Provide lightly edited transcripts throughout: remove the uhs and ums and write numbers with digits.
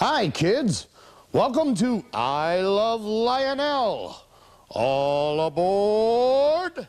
Hi, kids. Welcome to I Love Lionel. All aboard.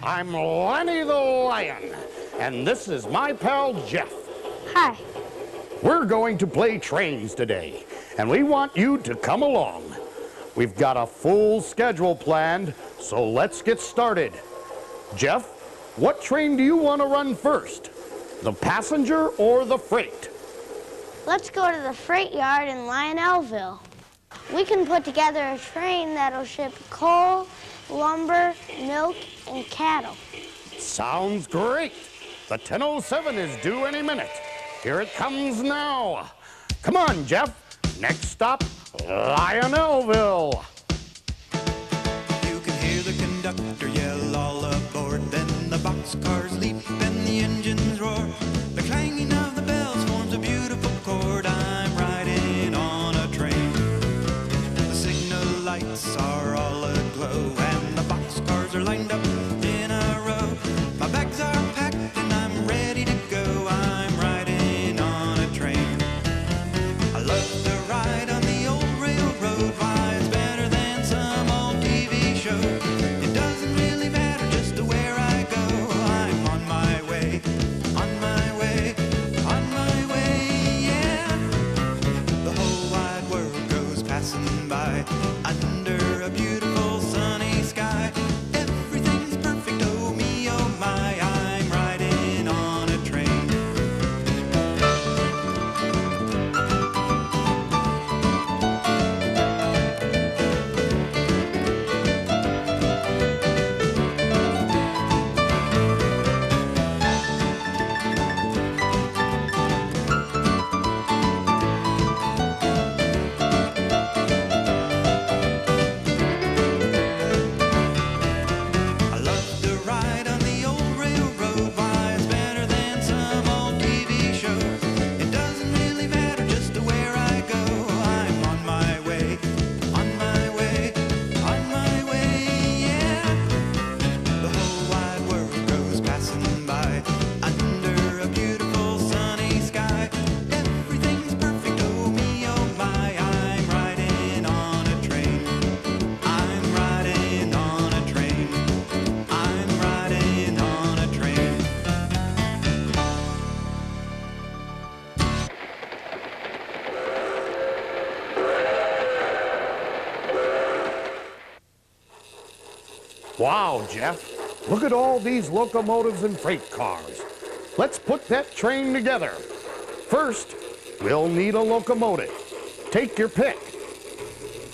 I'm Lenny the Lion, and this is my pal Jeff. Hi. We're going to play trains today, and we want you to come along. We've got a full schedule planned, so let's get started. Jeff, what train do you want to run first? The passenger or the freight? Let's go to the freight yard in Lionelville. We can put together a train that'll ship coal, lumber, milk, and cattle. Sounds great. The 10:07 is due any minute. Here it comes now. Come on, Jeff. Next stop, Lionelville. You can hear the conductor yell all aboard. Then the boxcars leap and the engines roar. The clanging of the bells forms a beautiful chord. I'm riding on a train. The signal lights are all aglow, and the boxcars are lined up in a row. My bags are packed and I'm ready to go. I'm riding on a train. I love to ride on the old railroad. Why, it's better than some old TV show. It doesn't really matter just where I go. I'm on my way, on my way, on my way, yeah. The whole wide world goes passing by under a beautiful sunny sky. Everything's perfect, oh me, oh my. I'm riding on a train. Wow, Jeff, look at all these locomotives and freight cars. Let's put that train together. First, we'll need a locomotive. Take your pick.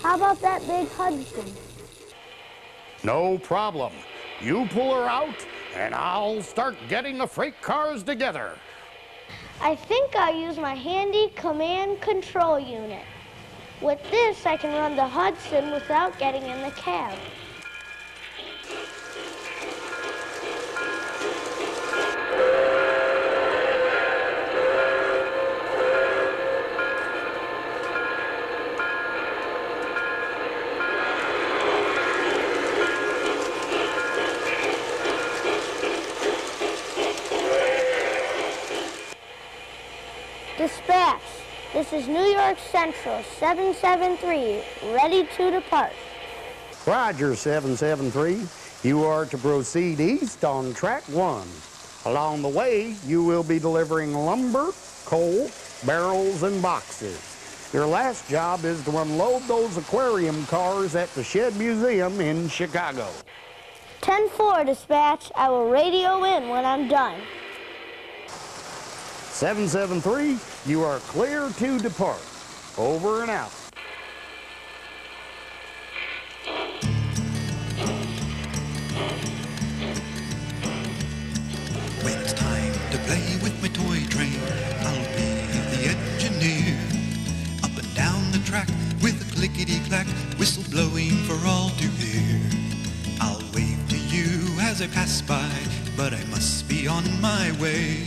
How about that big Hudson? No problem. You pull her out, and I'll start getting the freight cars together. I think I'll use my handy command control unit. With this, I can run the Hudson without getting in the cab. Dispatch, this is New York Central 773, ready to depart. Roger, 773. You are to proceed east on track 1. Along the way, you will be delivering lumber, coal, barrels, and boxes. Your last job is to unload those aquarium cars at the Shed Museum in Chicago. 10-4, dispatch. I will radio in when I'm done. 773, you are clear to depart. Over and out. When it's time to play with my toy train, I'll be the engineer. Up and down the track with a clickety-clack, whistle blowing for all to hear. I'll wave to you as I pass by, but I must be on my way.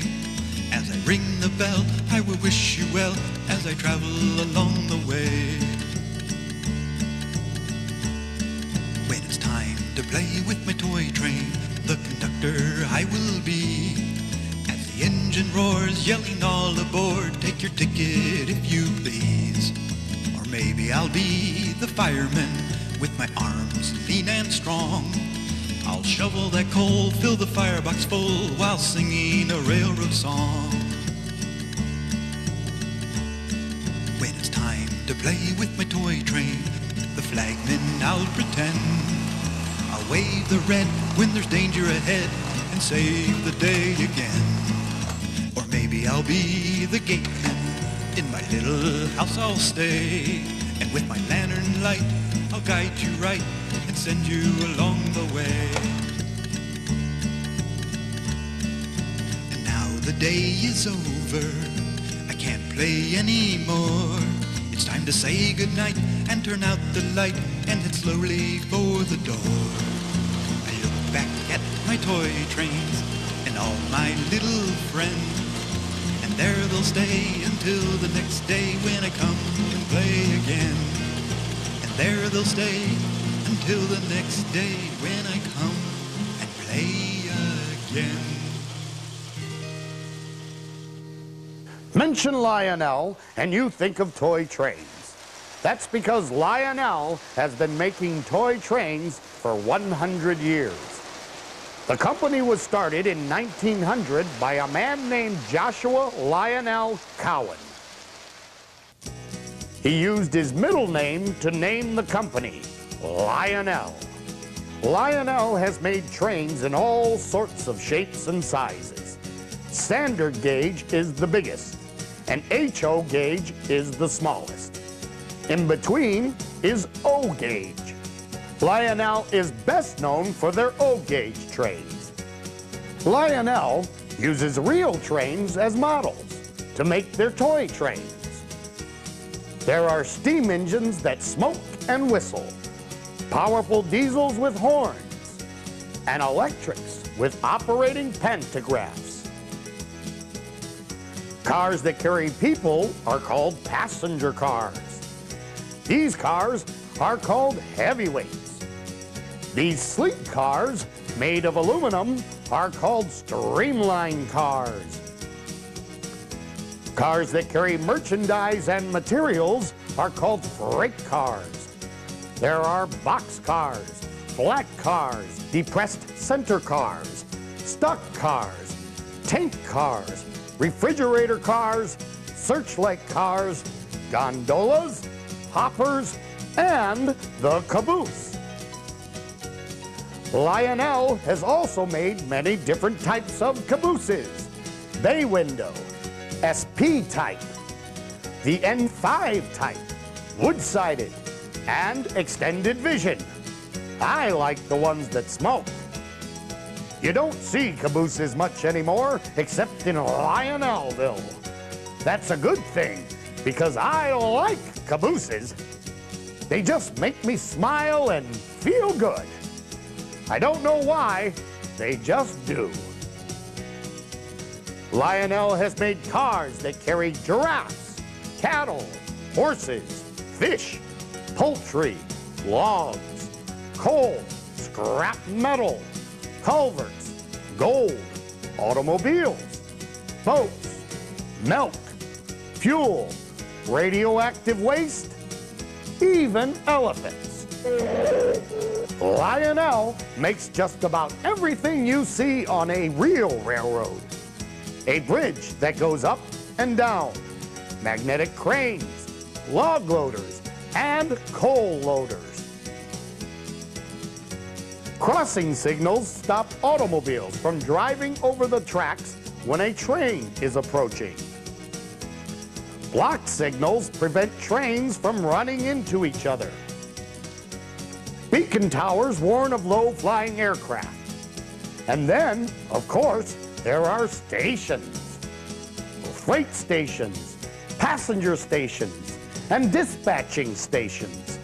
As I ring the bell, I will wish you well as I travel along the way. When it's time to play with my toy train, the conductor I will be. As the engine roars, yelling all aboard, take your ticket if you please. Or maybe I'll be the fireman with my arms lean and strong. I'll shovel that coal, fill the firebox full while singing a railroad song. When it's time to play with my toy train, the flagman I'll pretend. I'll wave the red when there's danger ahead and save the day again. Or maybe I'll be the gateman, in my little house I'll stay, and with my lantern light I'll guide you right and send you along the way. And now the day is over, I can't play anymore. It's time to say goodnight and turn out the light and head slowly for the door. I look back at my toy trains and all my little friends, and there they'll stay until the next day when I come and play again. And there they'll stay until the next day when I come and play again. Mention Lionel and you think of toy trains. That's because Lionel has been making toy trains for 100 years. The company was started in 1900 by a man named Joshua Lionel Cowan. He used his middle name to name the company, Lionel. Lionel has made trains in all sorts of shapes and sizes. Standard gauge is the biggest, and HO gauge is the smallest. In between is O gauge. Lionel is best known for their O gauge trains. Lionel uses real trains as models to make their toy trains. There are steam engines that smoke and whistle, powerful diesels with horns, and electrics with operating pantographs. Cars that carry people are called passenger cars. These cars are called heavyweights. These sleek cars, made of aluminum, are called streamline cars. Cars that carry merchandise and materials are called freight cars. There are box cars, flat cars, depressed center cars, stock cars, tank cars, refrigerator cars, searchlight cars, gondolas, hoppers, and the caboose. Lionel has also made many different types of cabooses. Bay window, SP type, the N5 type, wood-sided, and extended vision. I like the ones that smoke. You don't see cabooses much anymore, except in Lionelville. That's a good thing, because I like cabooses. They just make me smile and feel good. I don't know why, they just do. Lionel has made cars that carry giraffes, cattle, horses, fish, poultry, logs, coal, scrap metal, culverts, gold, automobiles, boats, milk, fuel, radioactive waste, even elephants. Lionel makes just about everything you see on a real railroad. A bridge that goes up and down, magnetic cranes, log loaders, and coal loaders. Crossing signals stop automobiles from driving over the tracks when a train is approaching. Block signals prevent trains from running into each other. Beacon towers warn of low-flying aircraft. And then, of course, there are stations. Freight stations, passenger stations, and dispatching stations.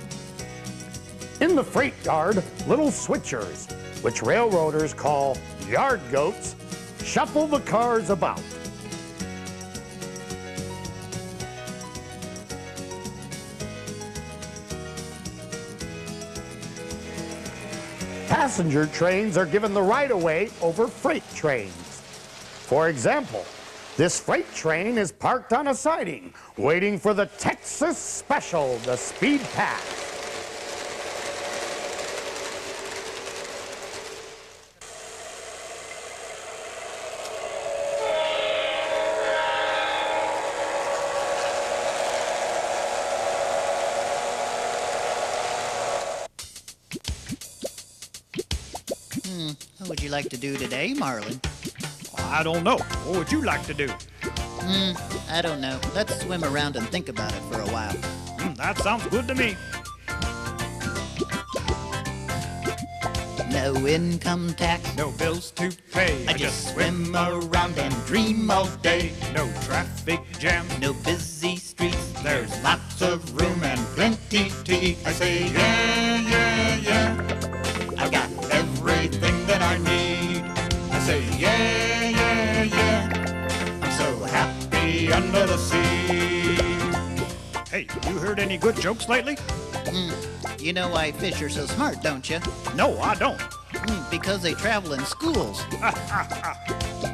In the freight yard, little switchers, which railroaders call yard goats, shuffle the cars about. Passenger trains are given the right-of-way over freight trains. For example, this freight train is parked on a siding, waiting for the Texas Special, the Speed Pass. What would you like to do today, Marlin? I don't know. What would you like to do? I don't know. Let's swim around and think about it for a while. That sounds good to me. No income tax. No bills to pay. I just swim around and dream all day. No traffic jam. No busy streets. There's lots of room and plenty to eat. I say yeah, yeah, yeah. I've got Everything that I need. I say yeah, yeah, yeah. I'm so happy under the sea. Hey, you heard any good jokes lately? You know why fish are so smart, don't you? No, I don't. Because they travel in schools.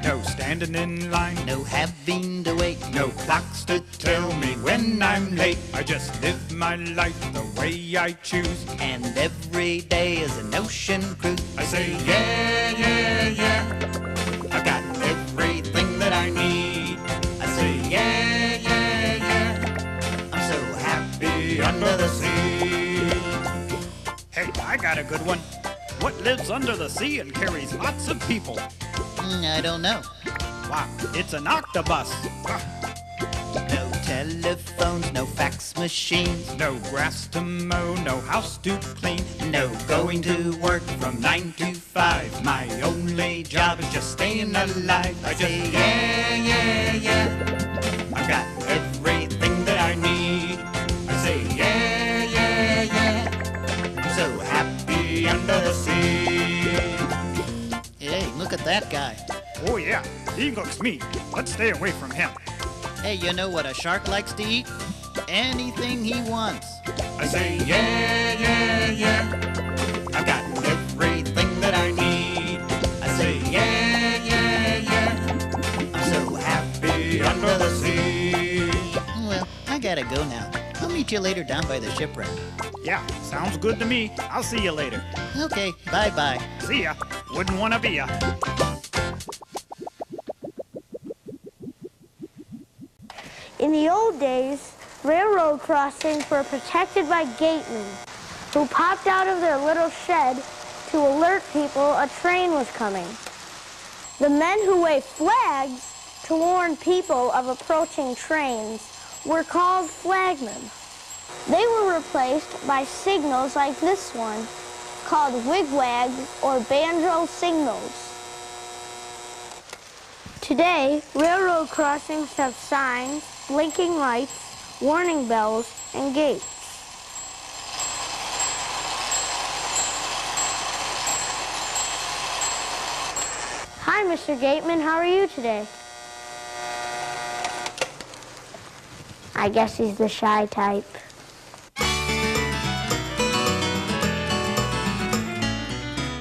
No standing in line. No having to wait. No clocks to tell me when I'm late. I just live my life the way I choose. And every day is an ocean cruise. I say yeah, yeah, yeah. I've got everything that I need. I say yeah, yeah, yeah. I'm so happy under the sea. Hey, I got a good one. What lives under the sea and carries lots of people? I don't know. Wow, it's an octopus. No telephones, no fax machines. No grass to mow, no house to clean. No going to work From 9 to 5, my only job is just staying alive. I just yeah, yeah, yeah. I've got everything that I need. I say yeah, yeah, yeah. I'm so happy under the sea. Hey, look at that guy. Oh yeah, he looks mean. Let's stay away from him. Hey, you know what a shark likes to eat? Anything he wants. I say yeah, yeah, yeah. I've got everything that I need. I say yeah, yeah, yeah. I'm so happy under the sea. Well, I gotta go now. I'll meet you later down by the shipwreck. Yeah, sounds good to me. I'll see you later. Okay, bye-bye. See ya. Wouldn't want to be ya. In the old days, railroad crossings were protected by gatemen who popped out of their little shed to alert people a train was coming. The men who waved flags to warn people of approaching trains were called flagmen. They were replaced by signals like this one, called wigwag or banjo signals. Today, railroad crossings have signs, blinking lights, warning bells, and gates. Hi, Mr. Gateman. How are you today? I guess he's the shy type.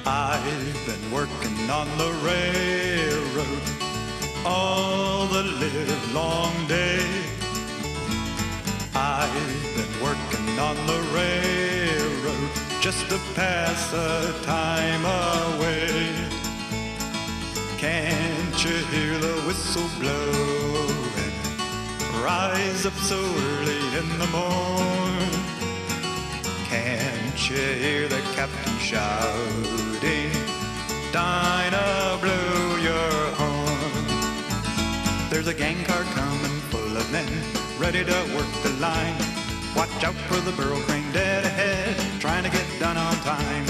I've been working on the railroad all the livelong day. I've been working on the railroad just to pass the time away. Can't you hear the whistle blowing? Rise up so early in the morn. Can't you hear the captain shouting? Dinah, blow your horn. There's a gang car coming full of men, ready to work the line. Watch out for the burro crane dead ahead, trying to get done on time.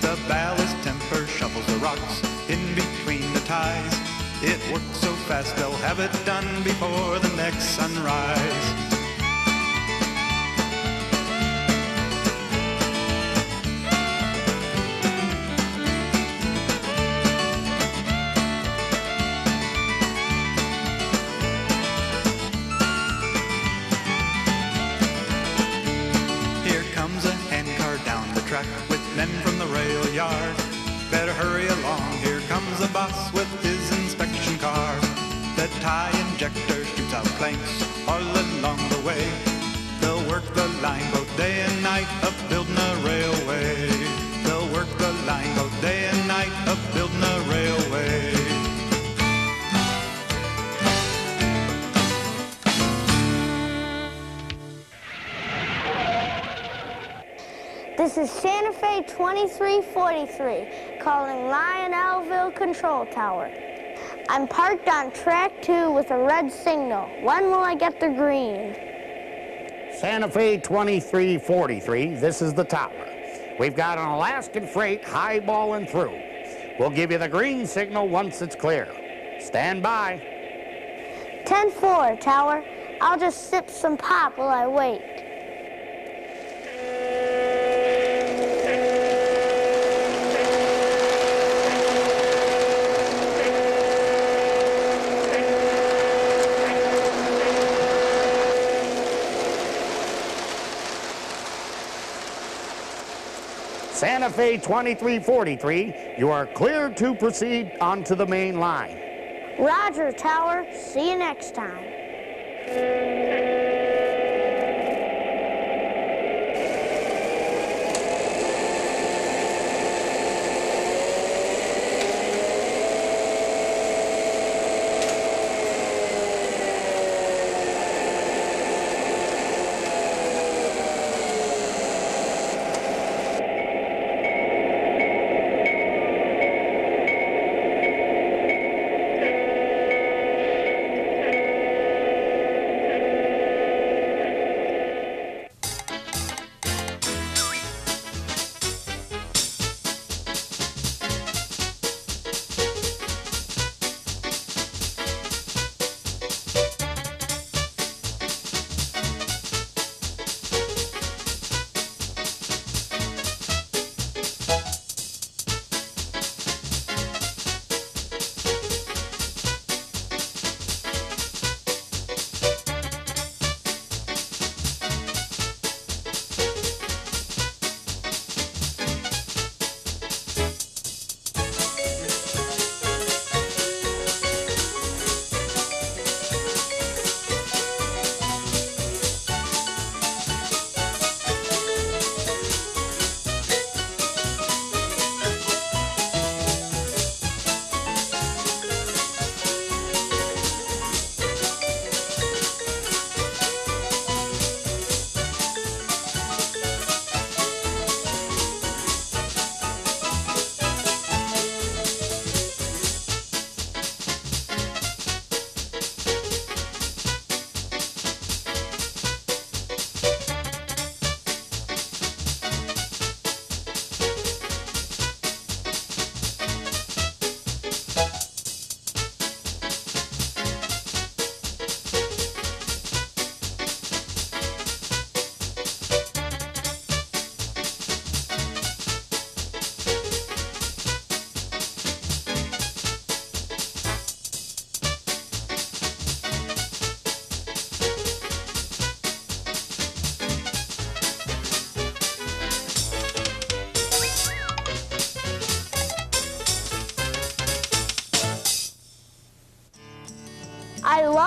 The ballast temper shovels the rocks in between the ties. It works so fast they'll have it done before the next sunrise. Here comes a handcar down the track with men from the rail yard. Better hurry along, here comes the boss with his inspection car. The tie injector shoots out planks all along the way. They'll work the line both day and night of building a railway. They'll work the line both day and night of building a railway. This is Santa Fe 2343 calling Lionelville Control Tower. I'm parked on track 2 with a red signal. When will I get the green? Santa Fe 2343, this is the tower. We've got an Alaskan freight highballing through. We'll give you the green signal once it's clear. Stand by. 10-4, tower. I'll just sip some pop while I wait. Santa Fe 2343, you are cleared to proceed onto the main line. Roger, tower. See you next time.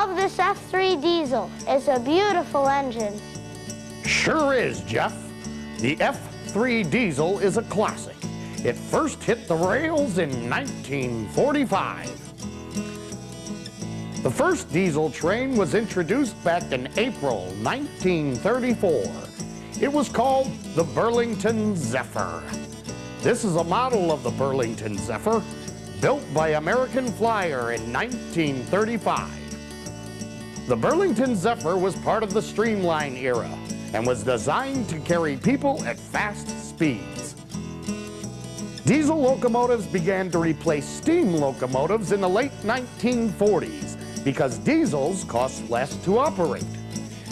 love this F3 diesel. It's a beautiful engine. Sure is, Jeff. The F3 diesel is a classic. It first hit the rails in 1945. The first diesel train was introduced back in April 1934. It was called the Burlington Zephyr. This is a model of the Burlington Zephyr, built by American Flyer in 1935. The Burlington Zephyr was part of the Streamline era and was designed to carry people at fast speeds. Diesel locomotives began to replace steam locomotives in the late 1940s because diesels cost less to operate.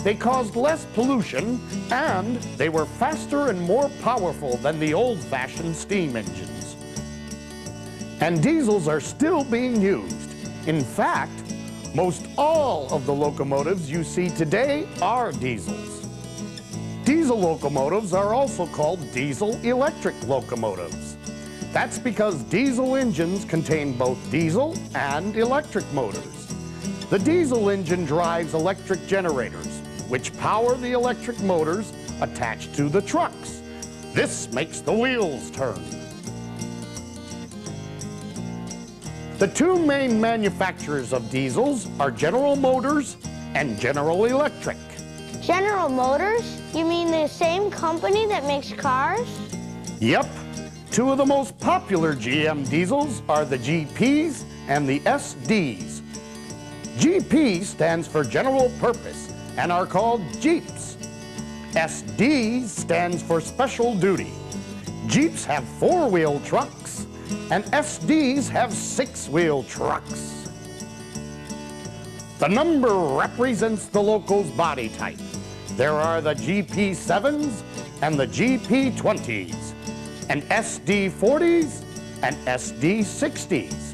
They caused less pollution, and they were faster and more powerful than the old-fashioned steam engines. And diesels are still being used. In fact, most all of the locomotives you see today are diesels. Diesel locomotives are also called diesel-electric locomotives. That's because diesel engines contain both diesel and electric motors. The diesel engine drives electric generators, which power the electric motors attached to the trucks. This makes the wheels turn. The two main manufacturers of diesels are General Motors and General Electric. General Motors? You mean the same company that makes cars? Yep. Two of the most popular GM diesels are the GPs and the SDs. GP stands for General Purpose and are called Jeeps. SD stands for Special Duty. Jeeps have four-wheel trucks, and SDs have six-wheel trucks. The number represents the loco's body type. There are the GP7s and the GP20s, and SD40s and SD60s.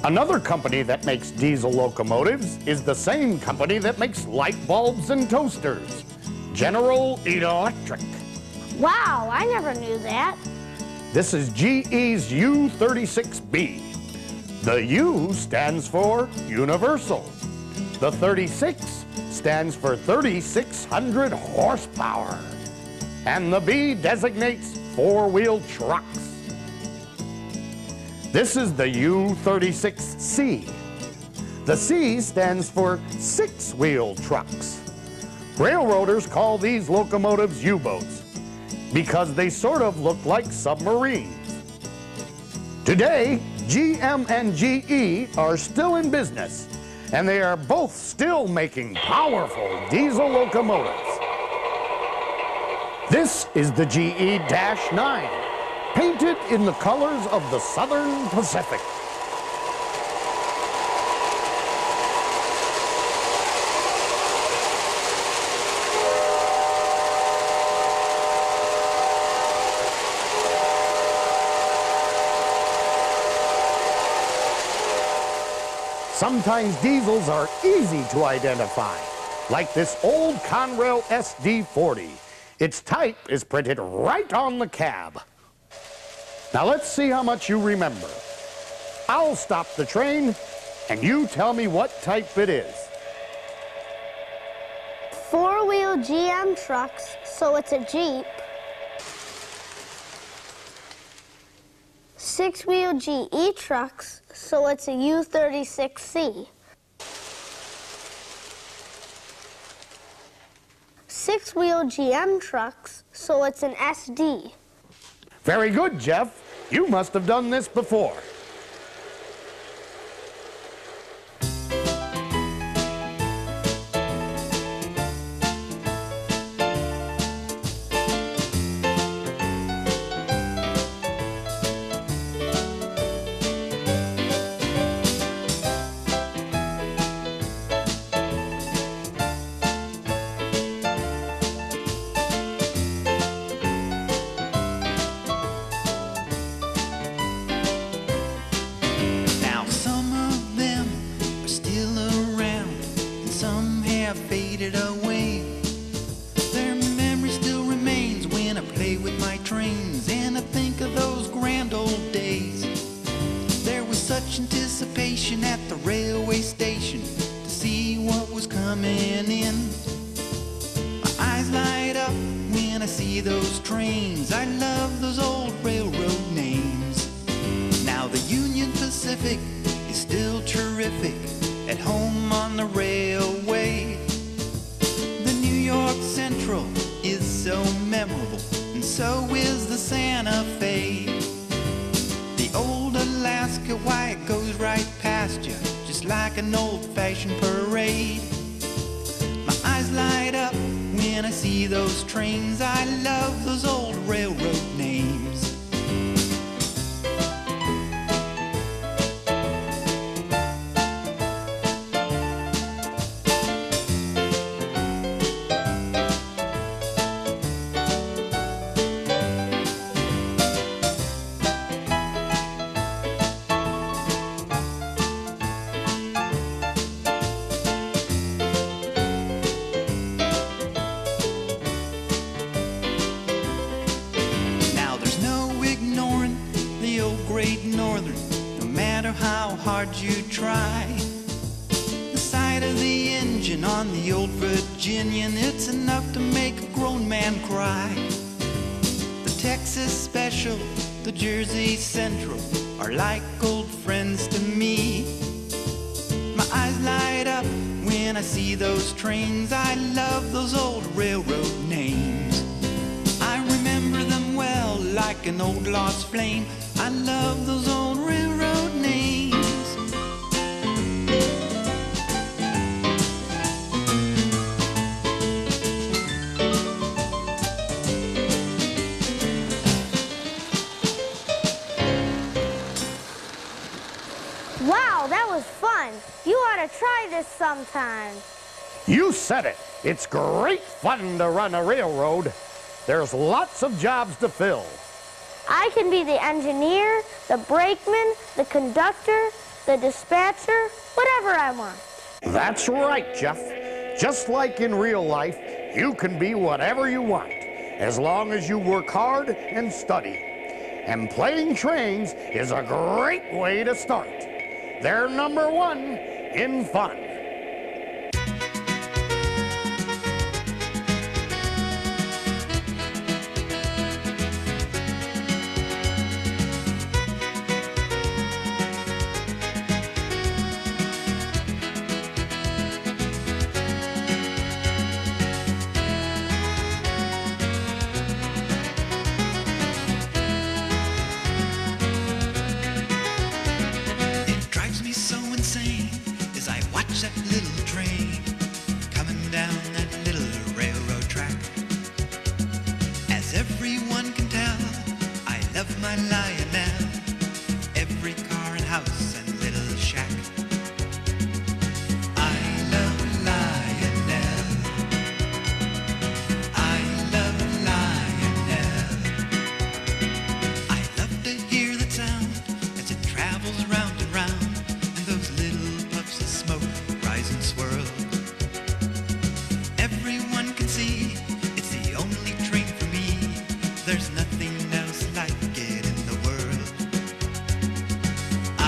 Another company that makes diesel locomotives is the same company that makes light bulbs and toasters, General Electric. Wow, I never knew that. This is GE's U36B. The U stands for Universal. The 36 stands for 3,600 horsepower. And the B designates four-wheel trucks. This is the U36C. The C stands for six-wheel trucks. Railroaders call these locomotives U-boats because they sort of look like submarines. Today, GM and GE are still in business, and they are both still making powerful diesel locomotives. This is the GE-9, painted in the colors of the Southern Pacific. Sometimes diesels are easy to identify, like this old Conrail SD40. Its type is printed right on the cab. Now let's see how much you remember. I'll stop the train, and you tell me what type it is. Four-wheel GM trucks, so it's a Jeep. Six-wheel GE trucks, so it's a U36C. Six-wheel GM trucks, so it's an SD. Very good, Jeff. You must have done this before. trains. I love those old railroad names. Now the Union Pacific is still terrific at home on the railway. The New York Central is so memorable, and so is the Santa Fe. The old Alaska, why it goes right past you, just like an old-fashioned parade. My eyes light up when I see those trains. I love those old railroad names. Great Northern, no matter how hard you try. The sight of the engine on the old Virginian, it's enough to make a grown man cry. The Texas Special, the Jersey Central are like old friends to me. My eyes light up when I see those trains. I love those old railroad names. I remember them well like an old lost flame. I love those old railroad names. Wow, that was fun. You ought to try this sometime. You said it. It's great fun to run a railroad. There's lots of jobs to fill. I can be the engineer, the brakeman, the conductor, the dispatcher, whatever I want. That's right, Jeff. Just like in real life, you can be whatever you want, as long as you work hard and study. And playing trains is a great way to start. They're number one in fun. That little train coming down that little railroad track. As everyone can tell, I love my Lionel. Every car and house and little shack. I love Lionel. I love Lionel. I love to hear that sound as it travels round and round, and those little puffs of smoke rise and swirl. Everyone can see it's the only train for me. There's nothing else like it in the world. I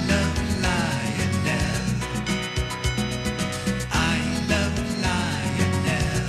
love Lionel. I love Lionel.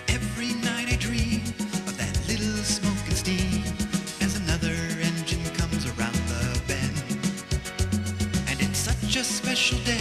Every night I dream of that little smoke and steam as another engine comes around the bend. And it's such a special day